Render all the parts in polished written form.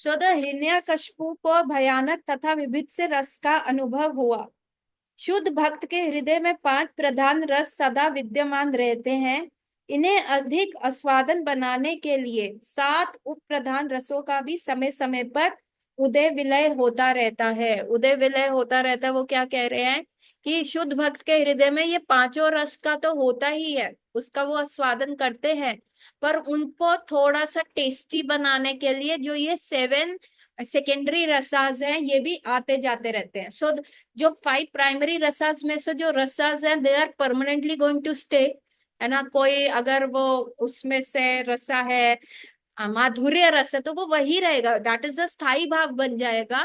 So the Hiranyakashipu को भयानक तथा विभत्स रस का अनुभव हुआ। शुद्ध भक्त के हृदय में 5 प्रधान रस सदा विद्यमान रहते हैं। इन्हें अधिक आस्वादन बनाने के लिए 7 उप प्रधान रसों का भी समय समय पर उदय विलय होता रहता है। उदय विलय होता रहता है, वो क्या कह रहे हैं कि शुद्ध भक्त के हृदय में ये पांचों रस का तो होता ही है, उसका वो आस्वादन करते हैं, पर उनको थोड़ा सा टेस्टी बनाने के लिए जो ये 7 सेकेंडरी रसाज हैं ये भी आते जाते रहते हैं। सो जो 5 प्राइमरी रसाज में से जो रसाज हैं they are permanently going to stay, है ना। कोई अगर वो उसमें से रसा है माधुर्य रस है तो वो वही रहेगा, दैट इज द स्थायी भाव बन जाएगा।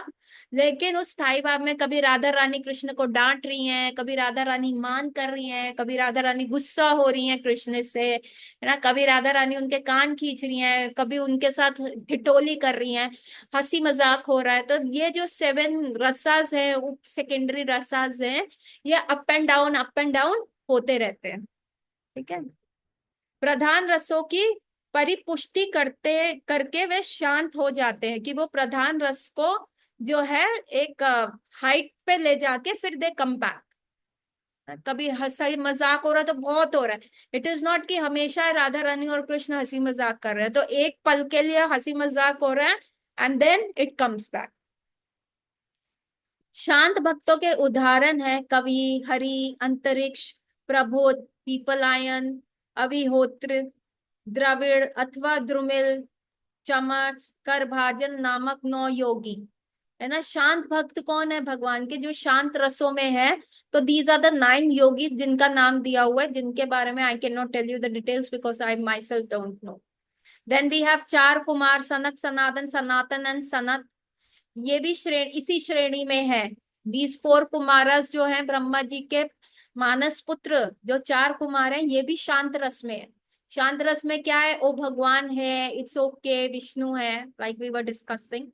लेकिन उस स्थायी भाव में कभी राधा रानी कृष्ण को डांट रही हैं, कभी राधा रानी मान कर रही हैं, कभी राधा रानी गुस्सा हो रही हैं कृष्ण से, है ना, कभी राधा रानी उनके कान खींच रही हैं, कभी उनके साथ ठिठोली कर रही हैं, हंसी मजाक हो रहा है। तो ये जो 7 रसास हैं, उप सेकेंडरी रसास हैं, ये अप एंड डाउन होते रहते हैं। ठीक है। प्रधान रसों की परिपुष्टि करते करके वे शांत हो जाते हैं, कि वो प्रधान रस को जो है एक हाइट पे ले जाके फिर दे कम बैक। कभी हंसी मजाक हो रहा है तो बहुत हो रहा है, इट इज नॉट कि हमेशा राधा रानी और कृष्ण हंसी मजाक कर रहे हैं, तो एक पल के लिए हंसी मजाक हो रहा है and then it comes back. शांत भक्तों के उदाहरण है कवि, हरि, अंतरिक्ष, प्रबोध, पीपलायन, अभिहोत्र, द्रविड़ अथवा द्रुमिल, चमच, करभाजन नामक 9 योगी, है ना। शांत भक्त कौन है? भगवान के जो शांत रसों में है। तो दीज आर द 9 योगीज जिनका नाम दिया हुआ है, जिनके बारे में I can not tell you the details because I myself don't know. Then we have 4 Kumar, Sanak, Sanatan, Sanatan and Sanat. ये भी श्रेणी इसी श्रेणी में है। दीज 4 कुमारस जो है ब्रह्मा जी के मानस पुत्र, जो 4 कुमार हैं, ये भी शांत रस में है। शांत रस में क्या है? ओ भगवान है, इट्स ओके, विष्णु है, लाइक वी वर डिस्कसिंग।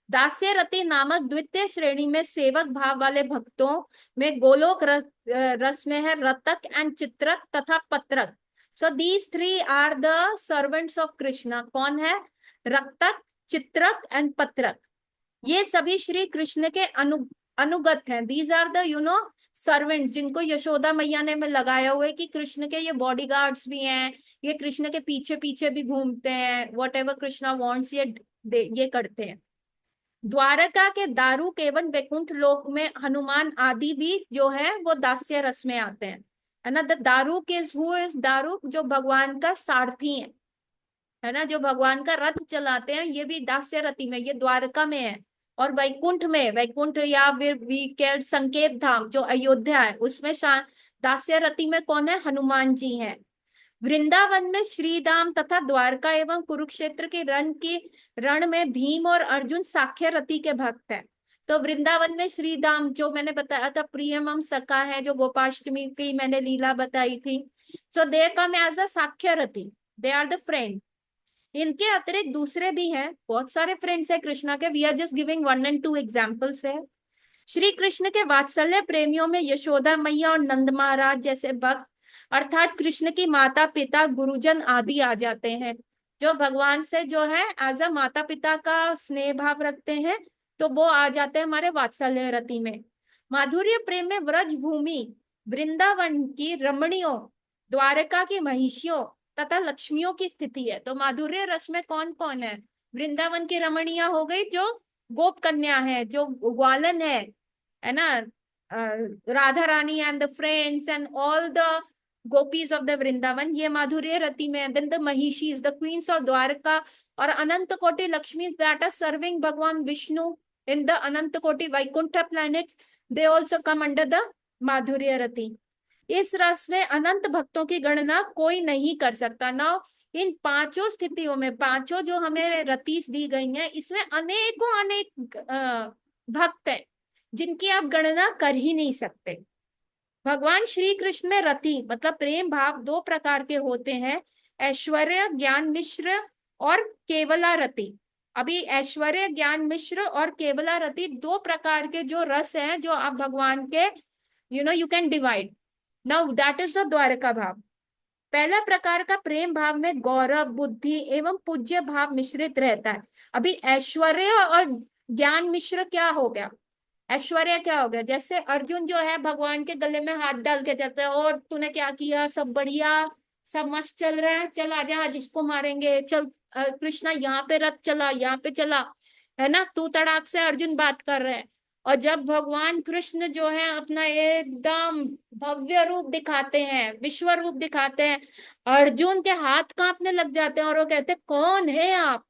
दास्य रति नामक द्वितीय श्रेणी में सेवक भाव वाले भक्तों में गोलोक रस में है रतक एंड चित्रक तथा Patrak. So these 3 are the servants of Krishna. कौन है? रक्तक, चित्रक एंड पत्रक। ये सभी श्री कृष्ण के अनुगत हैं। दीज आर द सर्वेंट्स जिनको यशोदा मैया ने में लगाया हुआ है कि कृष्ण के ये बॉडीगार्ड्स भी हैं, ये कृष्ण के पीछे पीछे भी घूमते हैं, वॉट एवर कृष्णा वांट्स ये करते हैं। द्वारका के दारुक एवं वैकुंठ लोक में हनुमान आदि भी जो है वो दास्य रस में आते हैं, है ना। The Daruk is who is Daruk? जो भगवान का सारथी है ना, जो भगवान का रथ चलाते हैं, ये भी दास्य रति में, ये द्वारका में है। और वैकुंठ में, वैकुंठ या फिर वी कैड संकेत धाम जो अयोध्या है, उसमें दास्य रति में कौन है? हनुमान जी हैं। वृंदावन में श्री धाम तथा द्वारका एवं कुरुक्षेत्र के रण में भीम और अर्जुन साख्य रति के भक्त हैं। तो वृंदावन में श्री धाम जो मैंने बताया था, प्रियमम सखा है, जो गोपाष्टमी की मैंने लीला बताई थी। So they come as a sakhya rati, they are the friend. इनके अतिरिक्त दूसरे भी हैं, बहुत सारे फ्रेंड्स है कृष्णा के, we are just giving 1 and 2 examples है। श्री कृष्ण के वात्सल्य प्रेमियों में यशोदा मैया और नंद महाराज जैसे भक्त, अर्थात कृष्ण की माता पिता गुरुजन आदि आ जाते हैं, जो भगवान से जो है एज अ माता पिता का स्नेह भाव रखते हैं, तो वो आ जाते हैं हमारे वात्सल्य रति में। माधुर्य प्रेम में व्रज भूमि, वृंदावन की रमणियों, द्वारका की महिषियों तथा लक्ष्मियों की स्थिति है। तो माधुर्य रस में कौन कौन है? वृंदावन की रमणिया हो गई जो गोप कन्या है, जो ग्वालन है ना, Radha Rani and the friends and all the gopis of the Vrindavan, ये माधुर्य रति में। Then the mahishis, the queens of Dwarka, और अनंत कोटि लक्ष्मीज दैट आर सर्विंग भगवान विष्णु इन द अनंत कोटि Vaikuntha planets, they also come under the माधुर्य रति। इस रस में अनंत भक्तों की गणना कोई नहीं कर सकता ना। इन पांचों स्थितियों में, पांचों जो हमें रतीस दी गई हैं, इसमें अनेकों अनेक भक्त हैं जिनकी आप गणना कर ही नहीं सकते। भगवान श्री कृष्ण में रति मतलब प्रेम भाव 2 प्रकार के होते हैं, ऐश्वर्य ज्ञान मिश्र और केवला रति। अभी ऐश्वर्य ज्ञान मिश्र और केवला रति 2 प्रकार के जो रस हैं, जो आप भगवान के you can divide. Now that is the Dwarka भाव। पहला प्रकार का प्रेम भाव में गौरव, बुद्धि एवं पूज्य भाव मिश्रित रहता है। अभी ऐश्वर्य और ज्ञान मिश्र क्या हो गया? ऐश्वर्य क्या हो गया? जैसे अर्जुन जो है भगवान के गले में हाथ डाल के चलते हैं, और तूने क्या किया, सब बढ़िया, सब मस्त चल रहा है, चल आजा आज इसको मारेंगे, चल कृष्णा यहाँ पे रथ चला, यहाँ पे चला, है ना, तू तड़ाक से अर्जुन बात कर रहे हैं। और जब भगवान कृष्ण जो है अपना एकदम भव्य रूप दिखाते हैं, विश्व रूप दिखाते हैं, अर्जुन के हाथ कांपने लग जाते हैं और वो कहते हैं कौन है आप,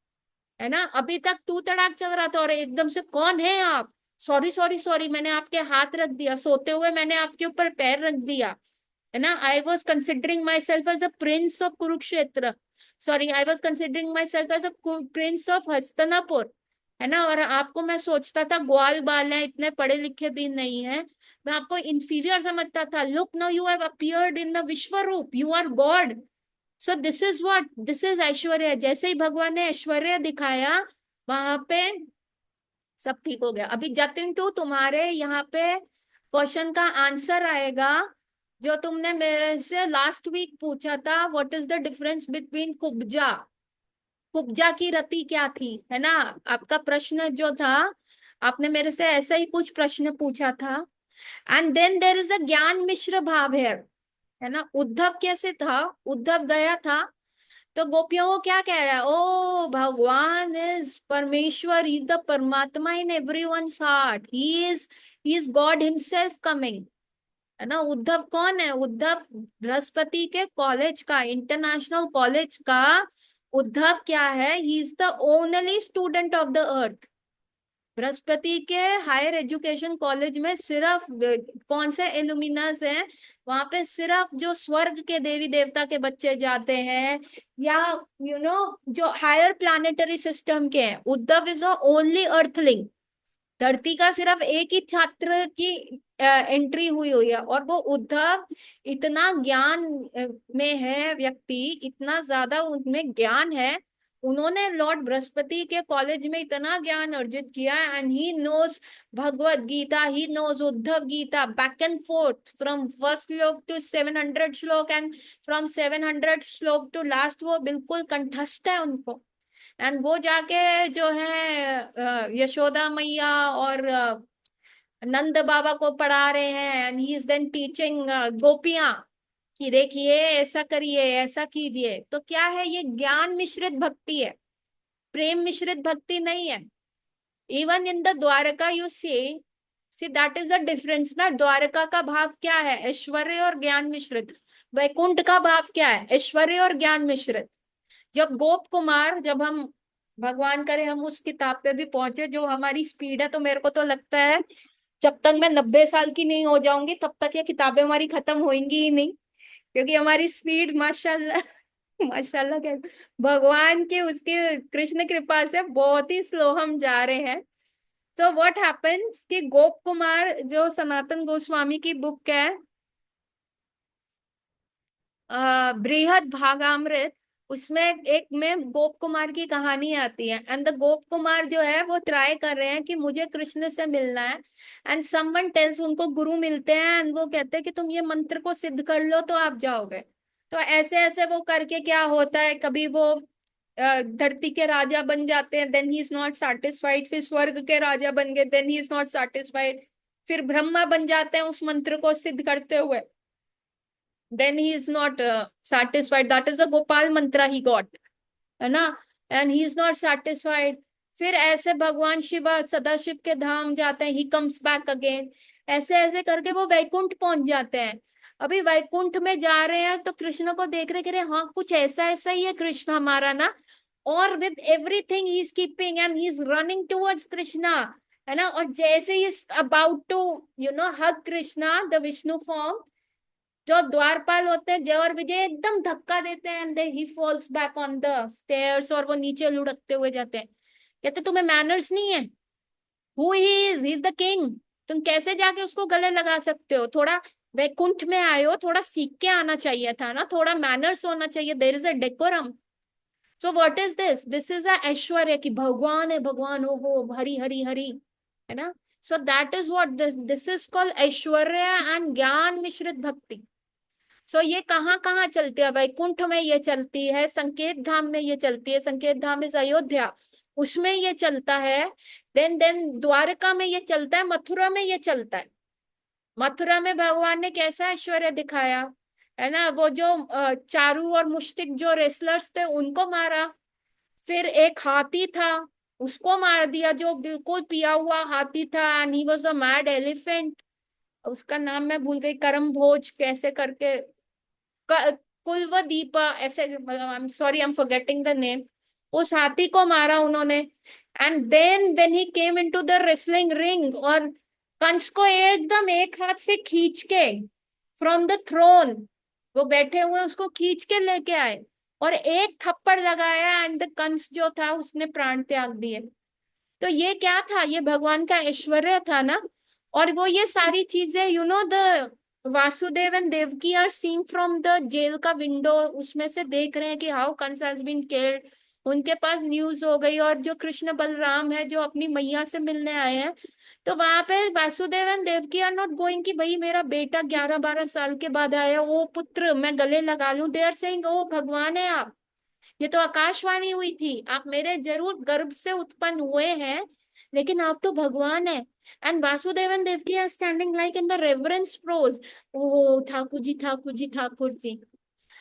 है ना, अभी तक तू तड़ाक चल रहा था और एकदम से कौन है आप, सॉरी सॉरी सॉरी, मैंने आपके हाथ रख दिया, सोते हुए मैंने आपके ऊपर पैर रख दिया, है ना, I was considering myself as a prince of Kurukshetra, sorry I was considering myself as a prince of Hastinapur, है ना, और आपको मैं सोचता था ग्वाल बाल है, इतने पढ़े लिखे भी नहीं है, मैं आपको इंफीरियर समझता था, look now you have appeared in the vishwa roop, you are God. So this is what, this is aishwarya. जैसे ही भगवान ने ऐश्वर्य दिखाया, वहां पे सब ठीक हो गया। अभी जतिन टू तुम्हारे यहाँ पे क्वेश्चन का आंसर आएगा, जो तुमने मेरे से लास्ट वीक पूछा था, what is the difference between Kubja, Kubja की रति क्या थी, है ना, आपका प्रश्न जो था, आपने मेरे से ऐसा ही कुछ प्रश्न पूछा था। And then there is a ज्ञान मिश्र भाव है ना, उद्धव कैसे था, उद्धव गया था तो गोपियों को क्या कह रहा है, ओ भगवान इज परमेश्वर, ही is the paramatma in everyone's heart, he is God himself coming, है ना। उद्धव कौन है? उद्धव बृहस्पति के कॉलेज का, इंटरनेशनल कॉलेज का उद्धव क्या है, ही is the only student of the earth. Brihaspati के हायर एजुकेशन कॉलेज में सिर्फ कौन से एलुमिनस हैं, वहां पे सिर्फ जो स्वर्ग के देवी देवता के बच्चे जाते हैं, या जो हायर प्लानिटरी सिस्टम के हैं। उद्धव इज ओनली अर्थलिंग, धरती का सिर्फ एक ही छात्र की एंट्री हुई हुई है, और वो उद्धव इतना ज्ञान में है व्यक्ति, इतना ज्यादा उनमें ज्ञान है, उन्होंने लॉर्ड बृहस्पति के कॉलेज में इतना ज्ञान अर्जित किया, and he knows Bhagavad Gita, he knows Uddhav Gita back and forth from first श्लोक टू 700 श्लोक, एंड फ्रॉम 700 श्लोक टू लास्ट, वो बिल्कुल कंठस्थ है उनको। एंड वो जाके जो है यशोदा मैया और नंद बाबा को पढ़ा रहे हैं, and he is then teaching गोपियां कि देखिए ऐसा करिए, ऐसा कीजिए। तो क्या है, ये ज्ञान मिश्रित भक्ति है, प्रेम मिश्रित भक्ति नहीं है। Even in the Dwarka you see that is the difference ना। द्वारका का भाव क्या है? ऐश्वर्य और ज्ञान मिश्रित। वैकुंठ का भाव क्या है? ऐश्वर्य और ज्ञान मिश्रित। जब गोप कुमार, जब हम भगवान करे हम उस किताब पे भी पहुंचे, जो हमारी स्पीड है, तो मेरे को तो लगता है जब तक मैं 90 साल की नहीं हो जाऊंगी तब तक ये किताबें हमारी खत्म होंगी ही नहीं, क्योंकि हमारी स्पीड माशाल्लाह माशाल्लाह क्या, भगवान के उसके कृष्ण कृपा से बहुत ही स्लो हम जा रहे हैं। तो व्हाट हैपेंस कि गोप कुमार जो सनातन गोस्वामी की बुक है, बृहद भागामृत, उसमें एक में गोप कुमार की कहानी आती है, एंड द गोप कुमार जो है वो ट्राई कर रहे हैं कि मुझे कृष्ण से मिलना है, एंड समवन टेल्स, उनको गुरु मिलते हैं, एंड वो कहते हैं कि तुम ये मंत्र को सिद्ध कर लो तो आप जाओगे। तो ऐसे ऐसे वो करके क्या होता है, कभी वो धरती के राजा बन जाते हैं, then he is not satisfied, फिर स्वर्ग के राजा बन गए, then he is not satisfied, फिर ब्रह्मा बन जाते हैं उस मंत्र को सिद्ध करते हुए, then he is not satisfied, that is the Gopal mantra he got, है ना, and he is not satisfied। फिर ऐसे भगवान शिव सदाशिव के धाम जाते हैं, he comes back again, ऐसे ऐसे करके वो वैकुंठ पहुंच जाते हैं। अभी वैकुंठ में जा रहे हैं तो कृष्ण को देख रहे, कह रहे हाँ कुछ ऐसा ऐसा ही है कृष्ण हमारा ना, और with everything he is keeping and he is running towards Krishna, है ना, और जैसे ही about to hug Krishna the Vishnu form, जो द्वारपाल होते हैं जय और विजय एकदम धक्का देते हैं, and he falls back on the stairs, और वो नीचे लुढ़कते हुए जाते हैं। कहते तुम्हें मैनर्स नहीं है, who he is the king, तुम कैसे जाके उसको गले लगा सकते हो? थोड़ा वैकुंठ में आए हो, थोड़ा सीख के आना चाहिए था ना, थोड़ा मैनर्स होना चाहिए, there is a decorum. So what is this? This is a aishwarya कि भगवान है, भगवान हो हरि हरि हरि, है ना। So that is what this is called Aishwarya and ज्ञान मिश्रित भक्ति। सो ये कहाँ कहाँ चलती है? वैकुंठ में ये चलती है, संकेत धाम में ये चलती है, संकेत धाम इज अयोध्या, उसमें ये चलता है। देन द्वारका में ये चलता है, मथुरा में ये चलता है। मथुरा में भगवान ने कैसा ऐश्वर्य दिखाया, है ना? वो जो चारू और मुश्तिक जो रेसलर्स थे उनको मारा। फिर एक हाथी था, उसको मार दिया, जो बिल्कुल पिया हुआ हाथी था, and he was a mad elephant. उसका नाम मैं भूल गई, करम भोज कैसे करके, कुलवदीप ऐसे, मतलब I am sorry, I am forgetting the name. उस हाथी को मारा उन्होंने। And then when he came into the wrestling ring, और कंस को एकदम एक हाथ से खींच के फ्रॉम द थ्रोन, वो बैठे हुए उसको खींच के लेके आए और एक थप्पड़ लगाया, एंड द कंस जो था उसने प्राण त्याग दिए। तो ये क्या था? ये भगवान का ऐश्वर्य था ना। और वो ये सारी चीजें, the Vasudev and Devaki are seeing from the jail का विंडो, उसमें से देख रहे हैं कि how Kansa has been killed. उनके पास न्यूज हो गई, और जो कृष्ण बलराम है जो अपनी मैया से मिलने आए हैं, तो वहां पे Vasudev and Devaki are not going कि भाई मेरा बेटा 11-12 साल के बाद आया, ओ पुत्र मैं गले लगा लूं। दे आर सेइंग ओ भगवान है आप, ये तो आकाशवाणी हुई थी, आप मेरे जरूर गर्भ से उत्पन्न हुए हैं, लेकिन आप तो भगवान है। And Vasudev and Devaki are standing like in the reverence prose, ओ ठाकुर जी, ठाकुर जी, ठाकुर जी।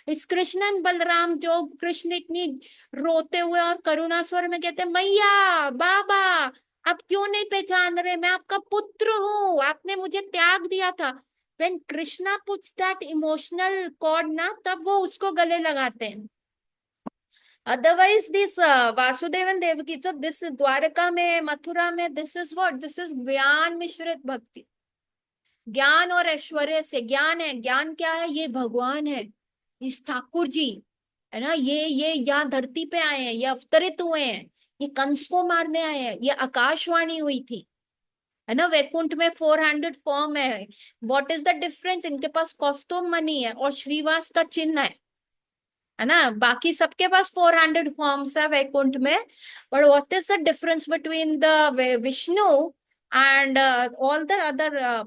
इस कृष्ण एंड बलराम, जो कृष्ण इतनी रोते हुए और करुणा स्वर में कहते हैं, मैया बाबा, आप क्यों नहीं पहचान रहे, मैं आपका पुत्र हूँ, आपने मुझे त्याग दिया था। When Krishna puts that emotional cord ना, तब वो उसको गले लगाते हैं। Otherwise, this Vasudevan Devaki, so this Dwaraka में, मथुरा में, this is what? This is ज्ञान मिश्रित भक्ति। ज्ञान और ऐश्वर्य से, ज्ञान है, ज्ञान क्या है? ये भगवान है, इस ठाकुर जी, है ना? ये यहाँ धरती पे आए हैं, ये अवतरित हुए हैं, ये कंस को मारने आए हैं, ये आकाशवाणी हुई थी, है ना? वैकुंठ में 400 फॉर्म है। What is the difference? इनके पास कौस्तुभ मणि है और श्रीवास का चिन्ह है ना? बाकी सबके पास 400 फॉर्म्स है वैकुंठ में। But what is the difference between the Vishnu and all the other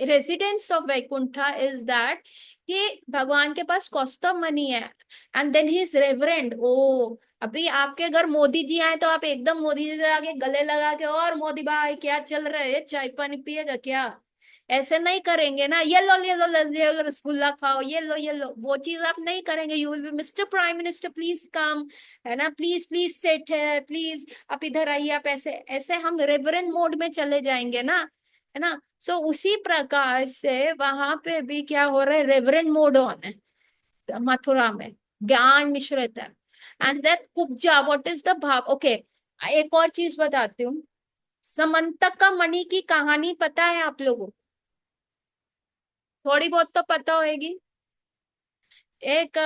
residents of Vaikuntha is that कि भगवान के पास कौस्तुभ मणि है, and then he is reverend. ओ, अभी आपके घर मोदी जी आए तो आप एकदम मोदी जी से आके गले लगा के, और मोदी भाई क्या चल रहा है, चाय पानी पिएगा क्या? ऐसे नहीं करेंगे ना, ये लो रसगुल्ला खाओ, ये लो, वो चीज आप नहीं करेंगे। You will be, mister prime minister please come, है ना, प्लीज प्लीज सेट है, प्लीज आप इधर आइए, आप ऐसे ऐसे हम रेवरेंट मोड में चले जाएंगे ना, है ना? सो उसी प्रकार से वहां पे भी क्या हो रहा है? रेवरेंट मोड ऑन है मथुरा में, ज्ञान मिश्रित है। And that Kubja, what is the भाव? ओके, एक और चीज बताती हूँ। समंतक मणि की कहानी पता है आप लोगों को? थोड़ी बहुत तो पता होगी। एक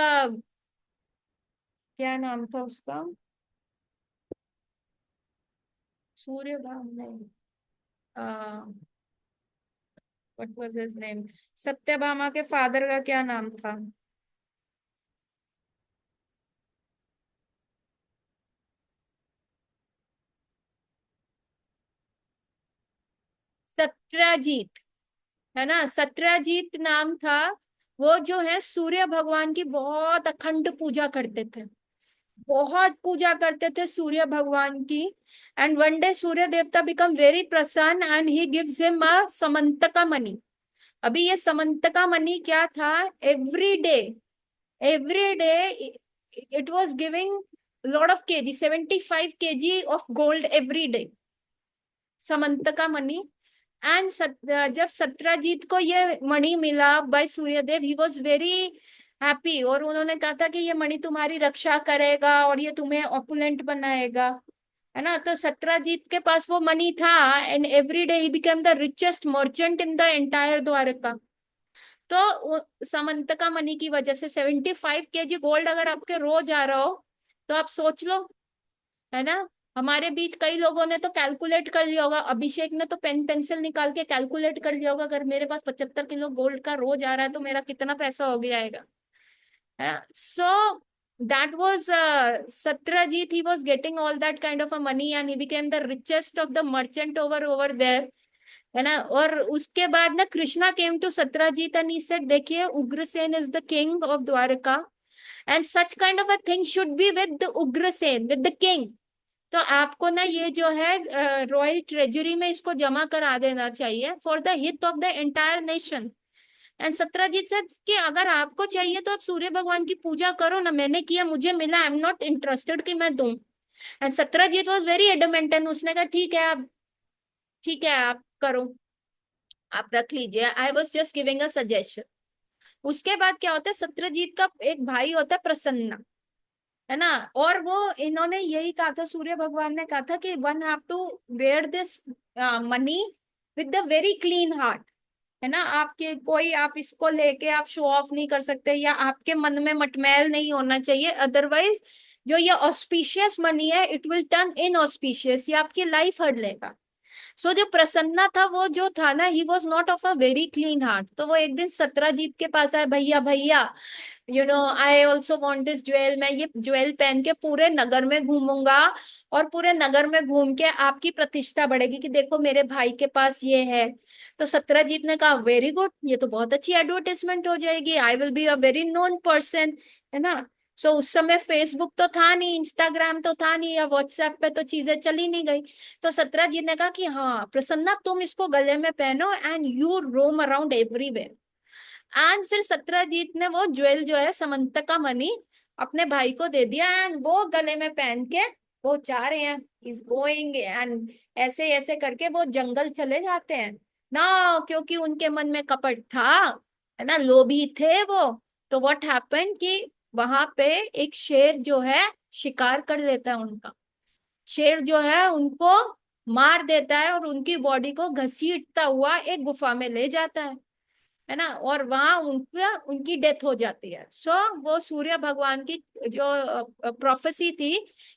क्या नाम था उसका? सूर्य भान नहीं, what was his name? Satyabhama के फादर का क्या नाम था? सत्यजीत, है ना? सत्यजीत नाम था। वो जो है सूर्य भगवान की बहुत अखंड पूजा करते थे, बहुत पूजा करते थे सूर्य भगवान की। एंड वन डे सूर्य देवता बिकम वेरी प्रसन्न and he gives him a Samantaka mani. अभी ये समंतका मणि क्या था? Every day it was giving lot of kg, 75 kg of gold every day, Samantaka mani. And जब सत्यजीत को ये मणि मिला by Suryadev, he was very happy, और उन्होंने कहा था कि ये मणि तुम्हारी रक्षा करेगा और ये तुम्हें ऑपुलेंट बनाएगा, है ना? तो सत्यजीत के पास वो मणि था, and every day he became the richest merchant in the entire Dwarka. तो समंतका मणि की वजह से 75 kg गोल्ड अगर आपके रोज आ रहा हो, तो आप सोच लो, है ना? हमारे बीच कई लोगों ने तो कैलकुलेट कर लिया होगा, अभिषेक ने तो पेन पेंसिल निकाल के कैलकुलेट कर लिया होगा, अगर मेरे पास 75 किलो गोल्ड का रोज आ रहा है तो मेरा कितना पैसा हो जाएगा, है ना? सो that was Satyajit, he was getting all that kind of a money and he became the richest of the merchant over there. है ना। और उसके बाद ना Krishna came to Satyajit and he said, देखिए Ugrasen is the king of Dwarka and such kind of a thing should be with the Ugrasen, with the king. तो आपको ना ये जो है रॉयल ट्रेजरी में इसको जमा करा देना चाहिए फॉर द हित of the entire nation. And Satyajit से कि अगर आपको चाहिए तो आप सूर्य भगवान की पूजा करो ना, मैंने किया, मुझे मिला, आई एम नॉट इंटरेस्टेड कि मैं दूं। And Satyajit was very adamant and उसने कहा ठीक है आप, ठीक है आप करो, आप रख लीजिए, I was just giving a suggestion. उसके बाद क्या होता है, सत्यजीत का एक भाई होता है प्रसन्ना, है ना। और वो इन्होंने यही कहा था, सूर्य भगवान ने कहा था कि one have to wear this money with the very clean heart, है ना। आपके कोई, आप इसको लेके आप शो ऑफ नहीं कर सकते, या आपके मन में मटमैल नहीं होना चाहिए, अदरवाइज जो ये ऑस्पिशियस मनी है it will turn in auspicious, ये आपकी लाइफ हर लेगा। सो जो प्रसन्ना था वो जो था ना, he was not of a very clean heart, तो वो एक दिन सत्यजीत के पास आया, भैया भैया you know I also want this jewel, मैं ये ज्वेल पहन के पूरे नगर में घूमूंगा, और पूरे नगर में घूम के आपकी प्रतिष्ठा बढ़ेगी कि देखो मेरे भाई के पास ये है। तो सत्यजीत ने कहा वेरी गुड, ये तो बहुत अच्छी एडवर्टाइजमेंट हो जाएगी, I will be a very known person, है ना। सो उस समय फेसबुक तो था नहीं, इंस्टाग्राम तो था नहीं, या व्हाट्सएप पे तो चीजें चली नहीं गई। तो सत्यजीत ने कहा कि हाँ प्रसन्ना तुम इसको गले में पहनो and you roam around everywhere. And फिर सत्यजीत ने वो ज्वेल जो है समंत का मनी अपने भाई को दे दिया, एंड वो गले में पहन के वो जा रहे हैं, इज गोइंग एंड ऐसे ऐसे करके वो जंगल चले जाते हैं ना, क्योंकि उनके मन में कपट था, है ना, लोभी थे वो। तो व्हाट हैपेंड कि वहां पे एक शेर जो है शिकार कर लेता है उनका, शेर जो है उनको मार देता है और उनकी बॉडी को घसीटता हुआ एक गुफा में ले जाता है ना, और वहां उनका उनकी डेथ हो जाती है। सो वो सूर्य भगवान की जो प्रोफेसी थी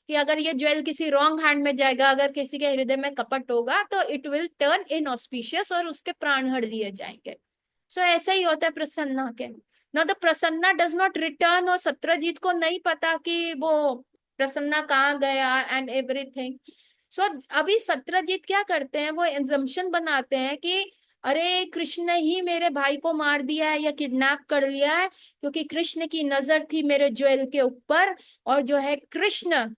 कि अगर ये ज्वेल किसी रॉन्ग हैंड में जाएगा, अगर किसी के हृदय में कपट होगा तो इट विल टर्न इनऑस्पिशियस और उसके प्राण हर लिए जाएंगे। सो ऐसा ही होता है प्रसन्ना के। ना तो प्रसन्ना डज नॉट रिटर्न, और सत्यजीत को नहीं पता कि वो प्रसन्ना कहाँ गया एंड एवरीथिंग। सो अभी सत्यजीत क्या करते हैं, वो एजम्पशन बनाते हैं कि अरे कृष्ण ही मेरे भाई को मार दिया है या किडनैप कर लिया है, क्योंकि कृष्ण की नजर थी मेरे ज्वेल के ऊपर, और जो है कृष्ण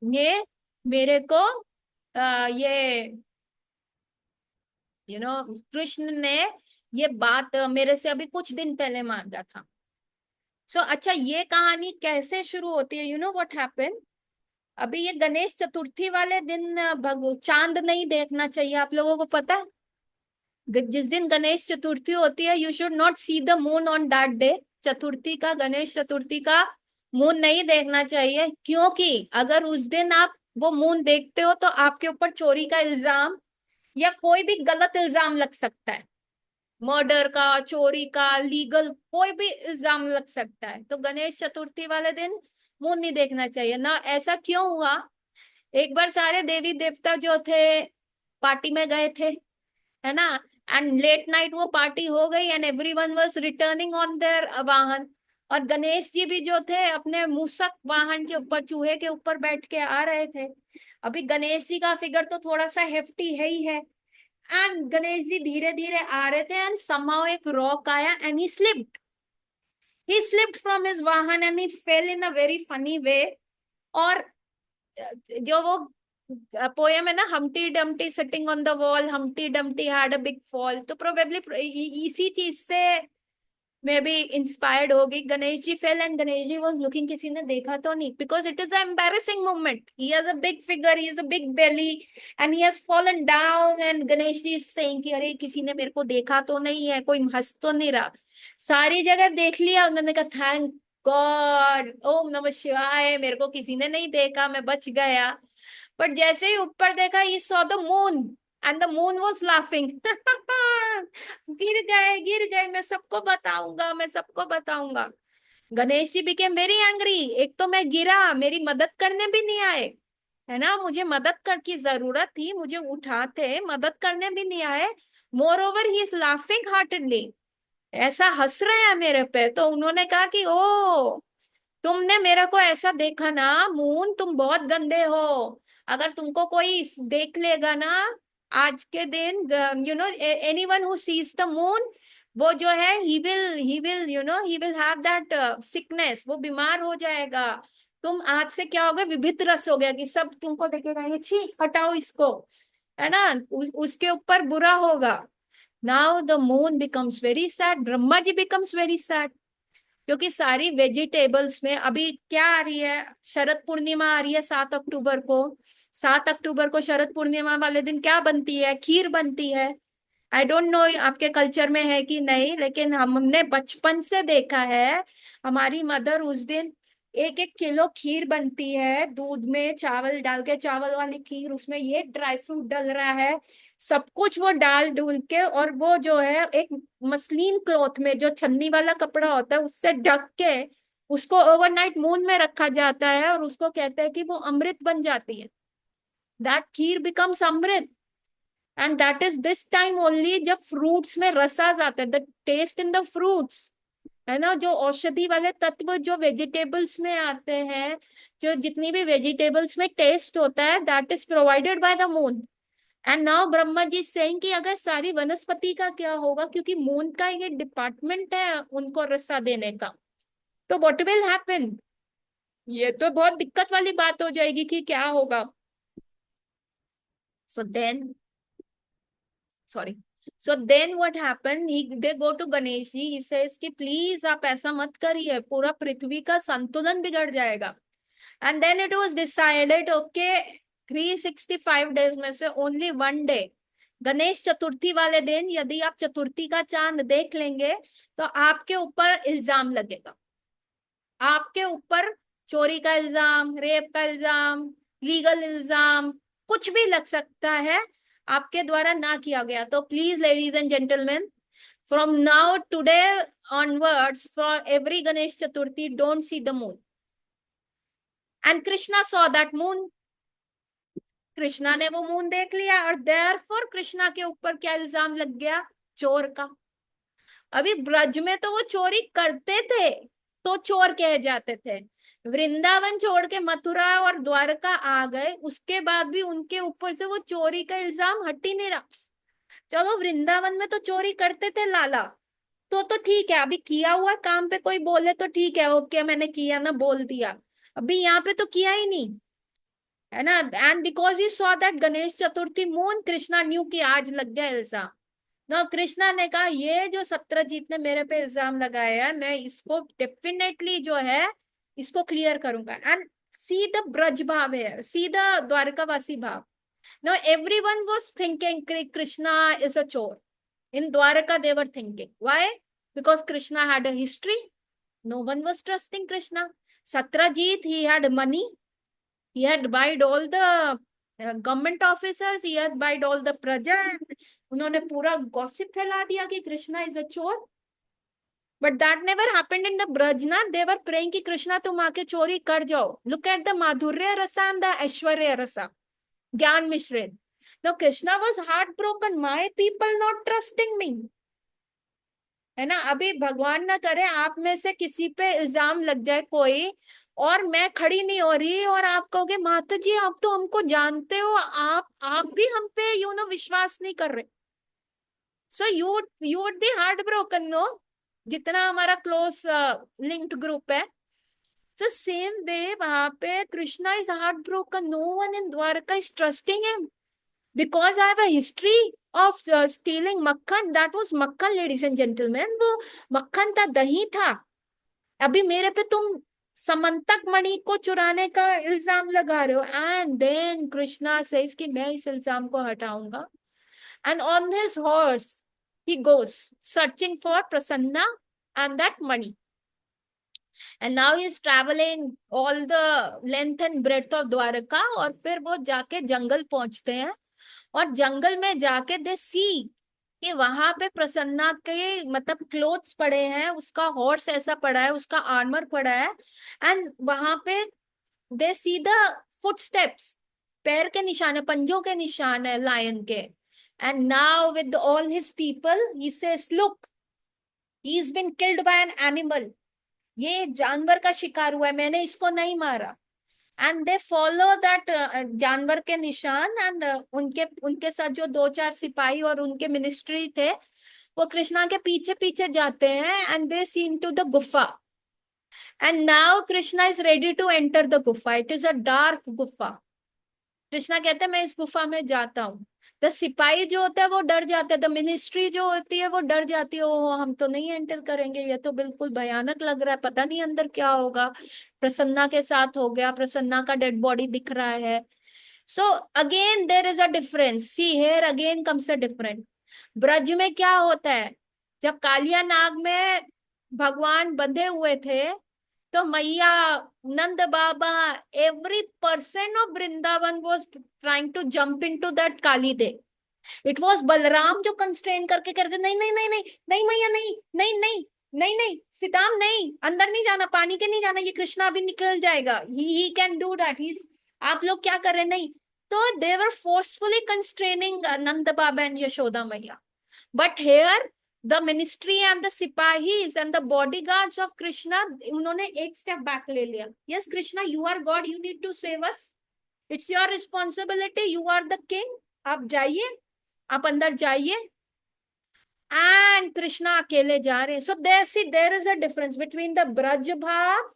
ने मेरे को ये कृष्ण ने ये बात मेरे से अभी कुछ दिन पहले मांगा था। सो अच्छा ये कहानी कैसे शुरू होती है, यू नो व्हाट हैपन। अभी ये गणेश चतुर्थी वाले दिन चांद नहीं देखना चाहिए, आप लोगों को पता है। जिस दिन गणेश चतुर्थी होती है you should not see the moon on that day. Chaturthi का, गणेश चतुर्थी का मून नहीं देखना चाहिए, क्योंकि अगर उस दिन आप वो मून देखते हो तो आपके ऊपर चोरी का इल्जाम या कोई भी गलत इल्जाम लग सकता है, मर्डर का, चोरी का, लीगल कोई भी इल्जाम लग सकता है। तो गणेश चतुर्थी वाले दिन मून नहीं देखना चाहिए ना। ऐसा क्यों हुआ, एक बार सारे देवी देवता जो थे पार्टी में गए थे, है ना, एंड लेट नाइट वो पार्टी हो गई and everyone was returning on their वाहन, और गणेश जी भी जो थे अपने मूसक वाहन के ऊपर, चूहे के ऊपर बैठ के आ रहे थे। अभी गणेश जी का फिगर तो थोड़ा सा हेफ्टी है ही है, एंड गणेश जी धीरे धीरे आ रहे थे एंड समहाउ एक रॉक आया and he slipped from his वाहन and he fell in a very funny way. और जो वो पोयम है ना, Humpty Dumpty sitting on the wall, Humpty Dumpty had a big fall, तो प्रोबेबली इसी चीज से मे बी इंस्पायर्ड होगी। Ganesh ji fell and Ganesh ji was looking, किसी ने देखा तो नहीं, because it is a embarrassing moment, he has a big figure, he has a big belly and he has fallen down, and Ganesh ji is saying कि अरे किसी ने मेरे को देखा तो नहीं है, कोई हंस तो नहीं रहा। सारी जगह देख लिया, उन्होंने कहा थैंक गॉड, ओम नमः शिवाय, मेरे को किसी ने नहीं देखा, मैं बच गया। बट जैसे ही ऊपर देखा, he saw the moon and the moon was laughing. गिर गए, मैं सबको बताऊंगा, मैं सबको बताऊंगा। Ganesh ji became very angry, एक तो मैं गिरा, मेरी मदद करने भी नहीं आए, है ना, मुझे मदद कर की जरूरत थी, मुझे उठाते, मदद करने भी नहीं आए। More over he is laughing heartedly, ऐसा हंस रहे हैं मेरे पे। तो उन्होंने कहा कि ओ तुमने मेरे को ऐसा देखा ना मून, तुम बहुत गंदे हो, अगर तुमको कोई देख लेगा ना आज के दिन anyone who seize the moon, वो जो है he will have that sickness, वो बीमार हो जाएगा। तुम आज से क्या हो गए, विभिन्न रस हो गया कि सब तुमको देखेगा, छी हटाओ इसको, है ना, उसके ऊपर बुरा होगा। Now the moon becomes very sad, Brahma ji becomes very sad, क्योंकि सारी वेजिटेबल्स में अभी क्या आ रही है, शरद पूर्णिमा आ रही है 7 अक्टूबर को। 7 अक्टूबर को शरद पूर्णिमा वाले दिन क्या बनती है, खीर बनती है। आई डोंट नो आपके कल्चर में है कि नहीं, लेकिन हमने बचपन से देखा है, हमारी मदर उस दिन 1-1 किलो खीर बनती है, दूध में चावल डाल के, चावल वाली खीर, उसमें ये ड्राई फ्रूट डल रहा है, सब कुछ वो डाल डूल के, और वो जो है एक मसलिन क्लॉथ में, जो छन्नी वाला कपड़ा होता है उससे ढक के, उसको ओवरनाइट मून में रखा जाता है, और उसको कहते हैं कि वो अमृत बन जाती है। दैट खीर बिकम्स अमृत। And that is this time only जब फ्रूट्स में रस आ जाता है, the taste in the fruits, है ना, जो औषधि वाले तत्व जो वेजिटेबल्स में आते हैं, जो जितनी भी वेजिटेबल्स में टेस्ट होता है, that is provided by the moon. And now Brahma ji saying कि अगर सारी वनस्पति का क्या होगा, क्योंकि मून का ये डिपार्टमेंट है उनको रसा देने का, तो व्हाट विल हैपन, ये तो बहुत दिक्कत वाली बात हो जाएगी कि क्या होगा। So then sorry so then what happen, he they go to Ganesh ji, he says कि प्लीज आप ऐसा मत करिए, पूरा पृथ्वी का संतुलन बिगड़ जाएगा। And then it was decided, okay, 365 days में से ओनली 1 डे, गणेश चतुर्थी वाले दिन यदि आप चतुर्थी का चांद देख लेंगे, तो आपके ऊपर इल्जाम लगेगा, आपके ऊपर चोरी का इल्जाम, रेप का इल्जाम, लीगल इल्जाम, कुछ भी लग सकता है आपके द्वारा ना किया गया। तो please ladies and gentleman, from now today onwards, for every Ganesh Chaturthi, don't see the moon. And Krishna saw that moon, Krishna ने वो मून देख लिया, और देयरफॉर कृष्णा के ऊपर क्या इल्जाम लग गया, चोर का। अभी ब्रज में तो वो चोरी करते थे तो चोर कहे जाते थे, वृंदावन छोड़ के मथुरा और द्वारका आ गए, उसके बाद भी उनके ऊपर से वो चोरी का इल्जाम हट ही नहीं रहा। चलो वृंदावन में तो चोरी करते थे लाला, तो ठीक है, अभी किया हुआ काम पे कोई बोले तो ठीक है, ओके मैंने किया ना, बोल दिया। अभी यहाँ पे तो किया ही नहीं, है ना। And because he saw that Ganesh Chaturthi moon, Krishna new की आज लग गया इल्जाम। ना कृष्णा ने कहा, ये जो सत्यजीत ने मेरे पे इल्जाम लगाया है, मैं इसको डेफिनेटली जो है इसको क्लियर करूंगा। एंड सी द ब्रज भाव है, सी द द्वारकावासी भाव। Now everyone was thinking Krishna is a chor in Dwarka, they were thinking why, because Krishna had a history, no one was trusting Krishna. Satyajit, he had money, he had buyed all the government officers, he had buyed all the प्रजा, उन्होंने पूरा gossip फैला दिया कि Krishna is a चोर। But that never happened in the Braj ना, दे वर praying कि कृष्णा तुम आके चोरी कर जाओ। लुक एट द माधुर्य रसा एंड द ऐश्वर्य रसा, ज्ञान मिश्रित। No Krishna was heart broken, my people not trusting me, है ना। अभी भगवान ना करे आप में से किसी पे इल्जाम लग जाए कोई, और मैं खड़ी नहीं हो रही, और आप कहोगे माता जी आप तो हमको जानते हो, आप भी हम पे विश्वास नहीं कर रहे, so you would be heart broken, no, जितना हमारा क्लोज लिंक्ड ग्रुप है। सो सेम वे वहां पे Krishna is heart broken, no one in Dwarka is trusting him, because I have a history of stealing मक्खन, that was मक्खन ladies and gentlemen, वो मक्खन था, दही था। अभी मेरे पे तुम समंतक मणि को चुराने का इल्जाम लगा रहे हो, एंड देन कृष्णा सेज कि मैं इस इल्जाम को हटाऊंगा। And on his horse he goes searching for Prasanna and that money, and now he is traveling all the length and breadth of Dwarka, और फिर वो जाके जंगल पहुंचते हैं, और जंगल में जाके दे सी कि वहां पे प्रसन्ना के मतलब क्लोथ्स पड़े हैं, उसका हॉर्स ऐसा पड़ा है, उसका आर्मर पड़ा है, एंड वहां पे दे सी द फुटस्टेप्स, पैर के निशान है, पंजों के निशान है लायन के। And now with all his people he says look, he is been killed by an animal, ये जानवर का शिकार हुआ है, मैंने इसको नहीं मारा। एंड दे फॉलो दैट जानवर के निशान, एंड उनके उनके साथ जो दो चार सिपाही और उनके मिनिस्ट्री थे, वो कृष्णा के पीछे पीछे जाते हैं, and they see into the gufa, and now Krishna is ready to enter the gufa. It is a dark gufa. Krishna कहते हैं मैं इस गुफा में जाता हूँ। द सिपाही जो होता है वो डर जाते हैं, द मिनिस्ट्री जो होती है वो डर जाती है, ओ हम तो नहीं एंटर करेंगे, ये तो बिल्कुल भयानक लग रहा है, पता नहीं अंदर क्या होगा। प्रसन्ना के साथ हो गया, प्रसन्ना का डेड बॉडी दिख रहा है। So again there is a difference, see here again comes a different. Braj में क्या होता है, जब कालिया नाग में भगवान बंधे हुए थे, तो मैया, Nand Baba, every person of Vrindavan was trying to jump in to that Kali dah. It was Balram जो कंस्ट्रेन करके कहते नहीं नहीं नहीं नहीं, नहीं मैया नहीं नहीं नहीं, नहीं नहीं सीताम नहीं, अंदर नहीं जाना, पानी के नहीं जाना, ये कृष्णा अभी निकल जाएगा, he can do that, he, आप लोग क्या कर रहे हैं, नहीं। तो they were forcefully constraining Nand Baba and Yashoda मैया। But here the ministry and the sipahis and the bodyguards of Krishna, उन्होंने एक स्टेप बैक ले लिया। Yes Krishna, you are God, you need to save us, it's your responsibility, you are the king, आप जाइए, आप अंदर जाइए। एंड कृष्णा अकेले जा रहे हैं। So there see there is a difference between the Braj भाव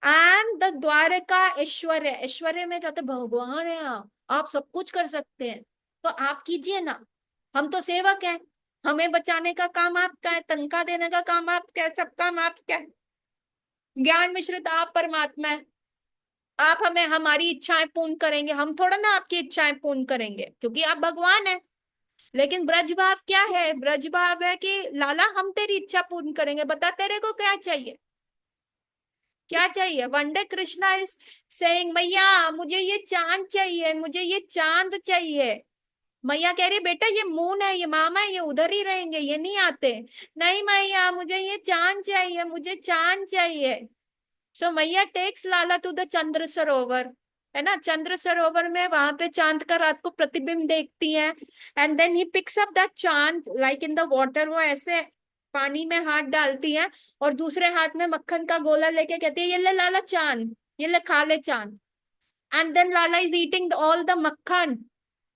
एंड द द्वारका ऐश्वर्य। ऐश्वर्य में कहते भगवान है, आप सब कुछ कर सकते हैं, तो आप कीजिए ना, हम तो सेवक हैं, हमें बचाने का काम आपका है, तनख्वाह देने का काम आपका है, सब काम आपका है। ज्ञान मिश्रित आप परमात्मा है, आप हमें हमारी इच्छाएं पूर्ण करेंगे, हम थोड़ा ना आपकी इच्छाएं पूर्ण करेंगे, क्योंकि आप भगवान है। लेकिन ब्रज भाव क्या है, ब्रज भाव है कि लाला हम तेरी इच्छा पूर्ण करेंगे, बता तेरे को क्या चाहिए, क्या चाहिए। One day Krishna is saying मैया मुझे ये चांद चाहिए, मुझे ये चांद चाहिए। मैया कह रही बेटा ये मून है, ये मामा है, ये उधर ही रहेंगे, ये नहीं आते। नहीं मैया मुझे ये चांद चाहिए, मुझे चांद चाहिए। सो मैया टेक्स लाला टू द चंद्र सरोवर, है ना, चंद्र सरोवर में वहां पे चांद का रात को प्रतिबिंब देखती है। And then he picks up that chand like in the water, वो ऐसे पानी में हाथ डालती है, और दूसरे हाथ में मक्खन का गोला लेके कहती है ये ले लाला चांद, ये ले खा ले चांद। And then Lala is eating all the makhan,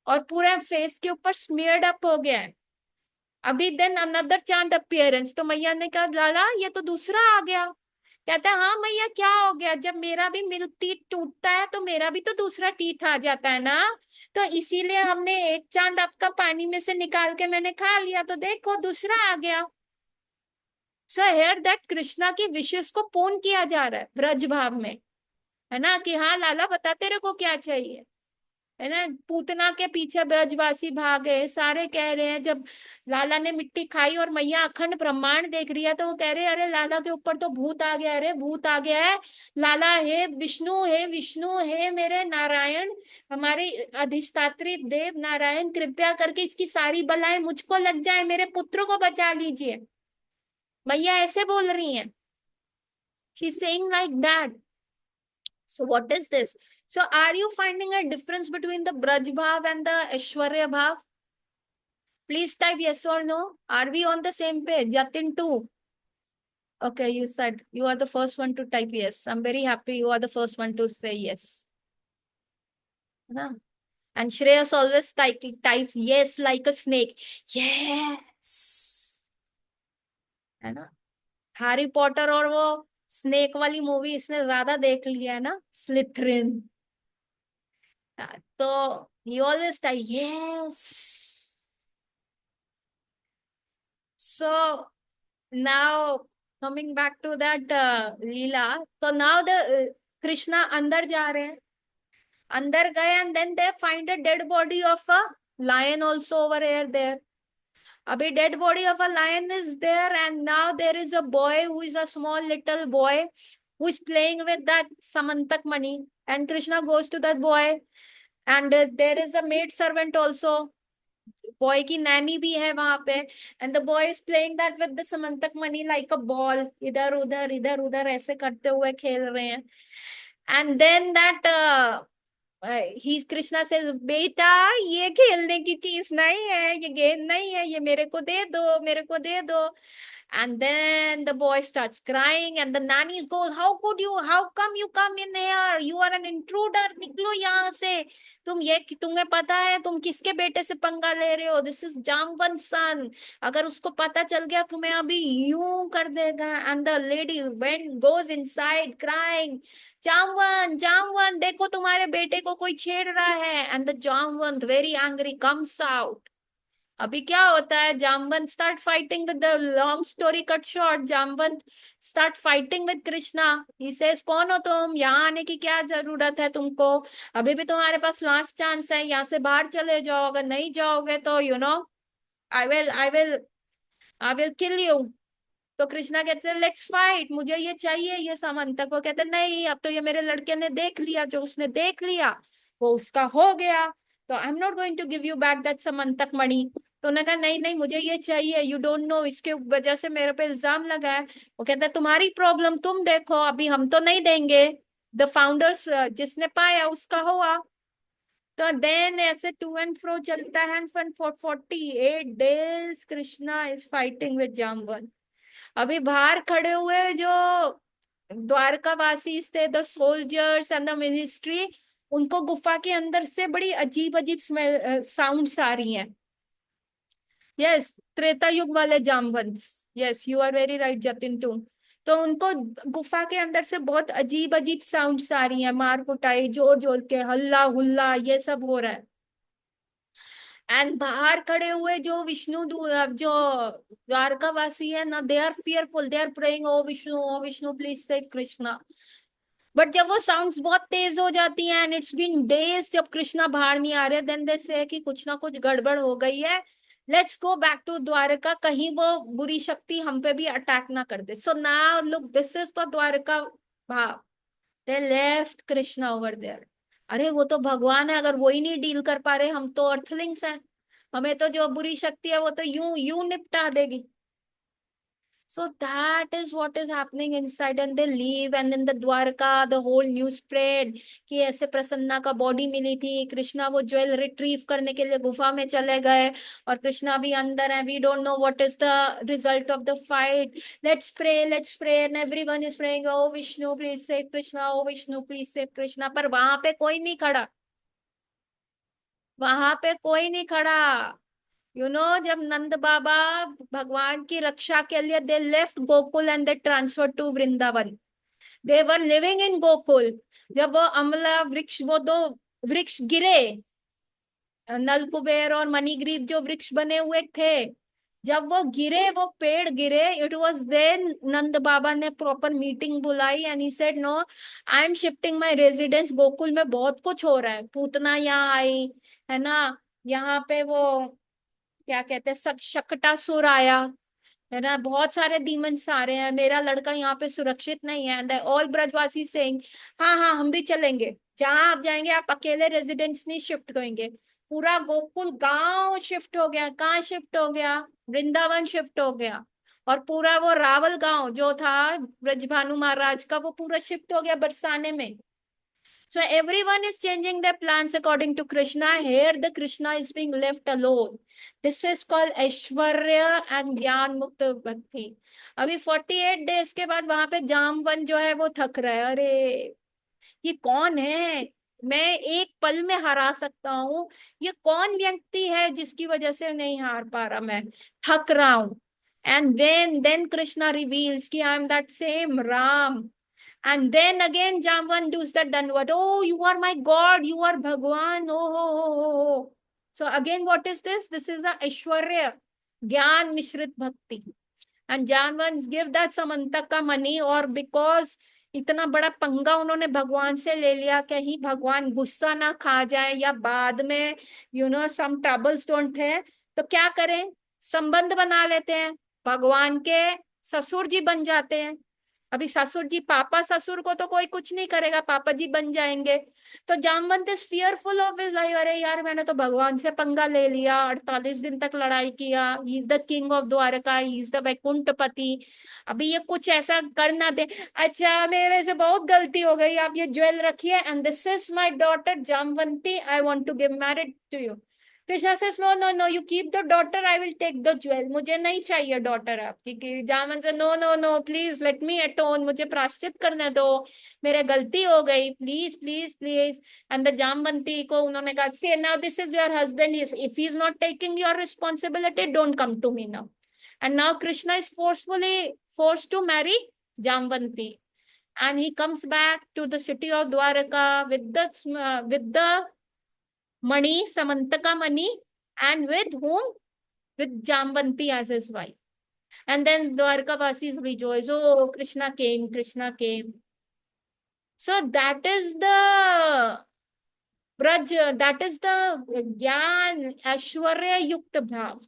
और पूरा फेस के ऊपर स्मीयर्ड अप हो गया है। अभी देन अनदर चांद अपियरेंस, तो मैया ने कहा लाला ये तो दूसरा आ गया। कहता है हाँ मैया क्या हो गया, जब मेरा भी मिल्क टीथ टूटता है तो मेरा भी तो दूसरा टीथ आ जाता है ना, तो इसीलिए हमने एक चांद आपका पानी में से निकाल के मैंने खा लिया, तो देखो दूसरा आ गया। सो हेयर दैट कृष्णा की विशेष को पूर्ण किया जा रहा है ब्रज भाव में, है ना, कि हाँ लाला बता तेरे को क्या चाहिए, है ना। पूतना के पीछे ब्रजवासी भागे, सारे कह रहे हैं, जब लाला ने मिट्टी खाई और मैया अखंड ब्रह्मांड देख रही है, तो वो कह रहे हैं अरे लाला के ऊपर तो भूत आ गया, अरे भूत आ गया है। लाला हे विष्णु, हे विष्णु, हे मेरे नारायण, हमारे अधिष्ठात्री देव नारायण, कृपया करके इसकी सारी बलाएं मुझको लग जाए, मेरे पुत्र को बचा लीजिए। मैया ऐसे बोल रही हैं, she saying like that. So what is this? So are you finding a difference between the Braj Bhav and the Aishwarya Bhav? Please type yes or no. Are we on the same page? Jatin too. Okay, you said you are the first one to type yes. I'm very happy you are the first one to say yes. है ना? And Shreyas always types yes like a snake. Yes. है ना? Harry Potter और वो snake वाली movie इसने ज्यादा देख लिया है ना, स्लिथरिन। तो he always type yes. So now coming back to that Leela, so now the Krishna अंदर जा रहे हैं, अंदर गए, and then they find a dead body of a lion also over here there. अभी dead body of a lion is there, and now there is a boy who is a small little boy who is playing with that Samantak Mani, and Krishna goes to that boy, and there is a maid servant also, boy की nanny भी है वहां पे, and the boy is playing that with the Samantak mani like a ball, इधर उधर ऐसे करते हुए खेल रहे हैं। And then that he Krishna से, बेटा ये खेलने की चीज नहीं है, ये गेंद नहीं है, ये मेरे को दे दो, मेरे को दे दो। And then the boy starts crying and the nanny goes, how could you, how come you come in here, you are an intruder, निकलो यहाँ से। तुम ये, तुम्हें पता है तुम किसके बेटे से पंगा ले रहे हो, दिस इज जामवन सन, अगर उसको पता चल गया तुम्हें अभी यूं कर देगा। And the lady went goes inside crying, Jamvan Jamvan देखो तुम्हारे बेटे को कोई छेड़ रहा है। And the Jamvan very angry comes out. अभी क्या होता है, Jamvant start fighting with the, long story cut short, Jamvant start fighting with Krishna. He says, कौन हो तुम, यहाँ आने की क्या जरूरत है तुमको, अभी भी तुम्हारे पास लास्ट चांस है, यहाँ से बाहर चले जाओ, अगर नहीं जाओगे तो आई विल किल यू। तो कृष्णा कहते हैं लेट्स फाइट, मुझे ये चाहिए ये सामान तक। वो कहते हैं नहीं, अब तो ये मेरे लड़के ने देख लिया, जो उसने देख लिया वो उसका हो गया, तो I am not going to give you back that Samantak mani. तो उन्होंने कहा नहीं नहीं मुझे ये चाहिए, यू डोंट नो, इसके वजह से मेरे पे इल्जाम लगा है। वो कहता है तुम्हारी प्रॉब्लम तुम देखो, अभी हम तो नहीं देंगे, द फाउंडर्स, जिसने पाया उसका हुआ। तो देन ऐसे टू एंड फ्रो चलता है, and for 48 days Krishna is fighting with Jamvan. अभी बाहर खड़े हुए जो द्वारकावासी थे, the soldiers and the ministry, उनको गुफा के अंदर से बड़ी अजीब अजीब स्मेल, साउंड्स आ रही हैं। यस, त्रेता युग वाले Jamvant, yes you are very right Jatin तुम। तो उनको गुफा के अंदर से बहुत अजीब अजीब साउंड्स आ रही हैं, मार कुटाई, जोर जोर के हल्ला हुल्ला ये सब हो रहा है। एंड बाहर खड़े हुए जो जो द्वारकावासी है ना, they are fearful, they are praying, oh Vishnu please save Krishna. But जब वो साउंड्स बहुत तेज हो जाती हैं, एंड इट्स बीन डेज जब कृष्णा बाहर नहीं आ रहे, देन दे से कि कुछ ना कुछ गड़बड़ हो गई है, let's go back to Dwarka, कहीं वो बुरी शक्ति हम पे भी अटैक ना कर दे। So now look, this is the Dwarka भाव। They left Krishna over there. अरे वो तो भगवान है, अगर वो ही नहीं डील कर पा रहे, हम तो अर्थलिंग्स हैं, हमें तो जो बुरी शक्ति है वो तो यूं यूं निपटा देगी। So that is what is happening inside, and they leave, and in the Dwarka the whole news spread कि ऐसे प्रसन्ना का बॉडी मिली थी, कृष्णा वो ज्वेल रिट्रीव करने के लिए गुफा में चले गए, और कृष्णा भी अंदर है, we don't know what is the result of the fight, let's pray and everyone is praying, oh Vishnu please save Krishna, oh Vishnu please save Krishna. पर वहां पे कोई नहीं खड़ा, वहां पे कोई नहीं खड़ा। जब नंद बाबा भगवान की रक्षा के लिए they left Gokul and they transfer to Vrindavan, they were living in Gokul. जब वो अमला वृक्ष, वो दो वृक्ष गिरे, नलकुबेर और मणिग्रीव जो वृक्ष बने हुए थे, जब वो गिरे, वो पेड़ गिरे, it was then Nand Baba ने प्रॉपर मीटिंग बुलाई, and he said no, I am shifting my residence, Gokul में बहुत कुछ हो रहा है, पूतना यहाँ आई है ना, यहाँ पे वो क्या कहते हैं, शकटासुर आया है ना, बहुत सारे डीमंस आ रहे हैं, मेरा लड़का यहाँ पे सुरक्षित नहीं है। एंड ऑल ब्रजवासी सेइंग, हाँ हाँ हम भी चलेंगे, जहां आप जाएंगे, आप अकेले रेजिडेंट्स नहीं शिफ्ट करेंगे, पूरा गोकुल गांव शिफ्ट हो गया। कहाँ शिफ्ट हो गया, वृंदावन शिफ्ट हो गया। और पूरा वो रावल गांव जो था ब्रजभानु महाराज का, वो पूरा शिफ्ट हो गया बरसाने में। So everyone is changing their plans according to Krishna. Here the Krishna is being left alone. This is called Aishwarya and Gyan Mukta Bhakti. अभी 48 days के बाद वहां पे जामवन जो है वो थक रहा है, अरे ये कौन है, मैं एक पल में हरा सकता हूँ, ये कौन व्यक्ति है जिसकी वजह से नहीं हार पा रहा, मैं थक रहा हूँ। एंड then Krishna reveals कि I am that same Ram. And then again Jamvan does that Danvat. Oh, you are my God, you are Bhagwan. Oh. So again, what is this? This is a Aishwarya, Gyan Mishrit Bhakti. And Jamvan give that Samantaka money, और because इतना बड़ा पंगा उन्होंने भगवान से ले लिया, कहीं भगवान गुस्सा ना खा जाए, या बाद में सम ट्रबल्स डोंट है, तो क्या करें, संबंध बना लेते हैं, भगवान के ससुर जी बन जाते हैं। अभी ससुर जी, पापा ससुर को तो कोई कुछ नहीं करेगा, पापा जी बन जाएंगे। तो Jamvant is fearful of his life, अरे यार मैंने तो भगवान से पंगा ले लिया, 48 दिन तक लड़ाई किया, he is the king of Dwarka, he is the Vaikunthapati, अभी ये कुछ ऐसा कर ना दे। अच्छा मेरे से बहुत गलती हो गई, आप ये ज्वेल रखिए, and this is my daughter Jamvanti, I want to give marriage to you. Krishna says no no no, you keep the daughter, I will take the jewel, मुझे नहीं चाहिए डॉटर आपकी। Jaman says no no no, please let me atone, मुझे प्रायश्चित करने दो, मेरे गलती हो गई, please please please. And the Jamvanti को उन्होंने कहा, see now this is your husband, if he is not taking your responsibility don't come to me now. And now Krishna is forcefully forced to marry Jamvanti, and he comes back to the city of Dwaraka with the money, Samantaka money, and with whom? With Jamvanti as his wife. And then Dwarkavasis rejoice, oh, Krishna came, Krishna came. So that is the Braj, that is the Gyan, Aishwarya Yukta Bhav.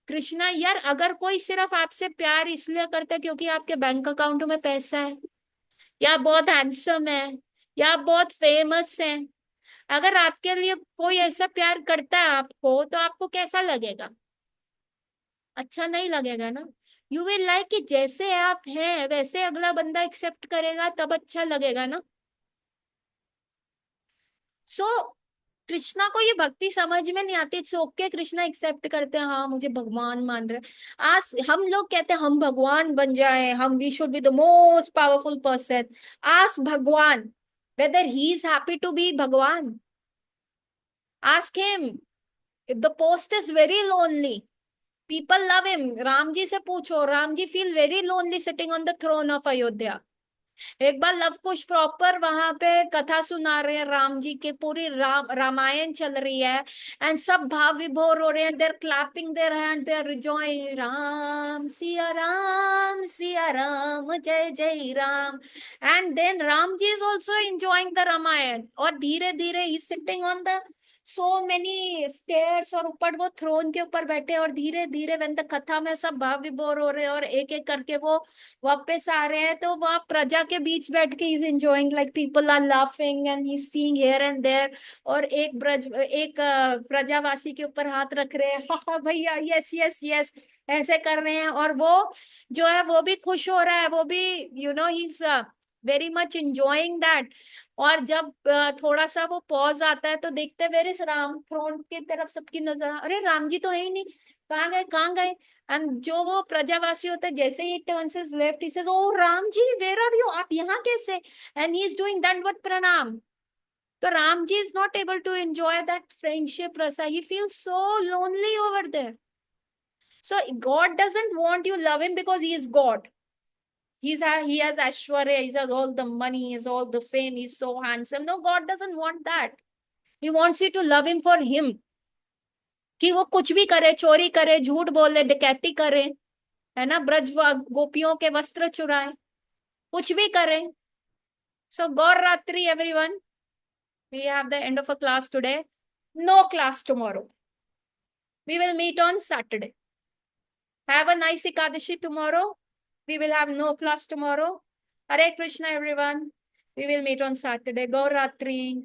Krishna यार, अगर कोई सिर्फ आपसे प्यार इसलिए करता है क्योंकि आपके बैंक अकाउंट में पैसा है, या बहुत हैंडसम है, या बहुत फेमस है, अगर आपके लिए कोई ऐसा प्यार करता है आपको, तो आपको कैसा लगेगा? अच्छा नहीं लगेगा ना। यू विल लाइक कि जैसे आप हैं वैसे अगला बंदा एक्सेप्ट करेगा, तब अच्छा लगेगा ना। सो कृष्णा को ये भक्ति समझ में नहीं आती, चौक के कृष्णा एक्सेप्ट करते हैं, हाँ मुझे भगवान मान रहे। आज हम लोग कहते हैं हम भगवान बन जाए, हम we should be the most powerful person. Ask Bhagwan whether he is happy to be Bhagwan. Ask him if the post is very lonely, people love him। Ram ji से पूछो, Ram ji feel very lonely sitting on the throne of Ayodhya। एक बार love कुश proper वहां पे कथा सुना रहे हैं राम जी के, पूरी रामायण चल रही है, एंड सब भाव विभोर हो रहे हैं, they're clapping their hand, they're rejoicing, Siya Ram जय जय Ram. And then Ram ji is also enjoying the Ramayana, और धीरे धीरे ही sitting on the so many stairs, और ऊपर वो थ्रोन के ऊपर बैठे, और धीरे धीरे वेन द कथा में सब भाव विभोर हो रहे हैं, और एक एक करके वो वापस आ रहे हैं, तो वह प्रजा के बीच बैठ के is enjoying, like people are laughing and he seeing here and there. और एक प्रजावासी के ऊपर हाथ रख रहे हैं, हाँ भैया, यस यस यस, ऐसे कर रहे हैं, और वो जो है वो भी खुश हो रहा है, वो भी he is very much enjoying that. और जब थोड़ा सा वो पॉज आता है, तो देखते वेर इज राम, थ्रोन की तरफ सबकी नजर, अरे राम जी तो है ही नहीं, कहाँ गए कहाँ गए। एंड जो वो प्रजावासी होता है, जैसे ही turns his left, he says, oh Ram ji where are you, आप यहाँ कैसे? एंड ही इज डूइंग दंडवत प्रणाम। तो Ram ji is not able to enjoy that friendship रसा, he feels so lonely over there. So God doesn't want you love him because he is God. He has Aishwarya, he has all the money, he has all the fame, he's so handsome. No, God doesn't want that. He wants you to love him for him. कि वो कुछ भी करे, चोरी करे, झूठ बोले, डकैती करे, है ना, ब्रज गोपियों के वस्त्र चुराए, कुछ भी करे। So Gaur Ratri everyone. We have the end of a class today. No class tomorrow. We will meet on Saturday. Have a nice Ekadashi tomorrow. We will have no class tomorrow. Hare Krishna everyone. We will meet on Saturday. Gaur Ratri.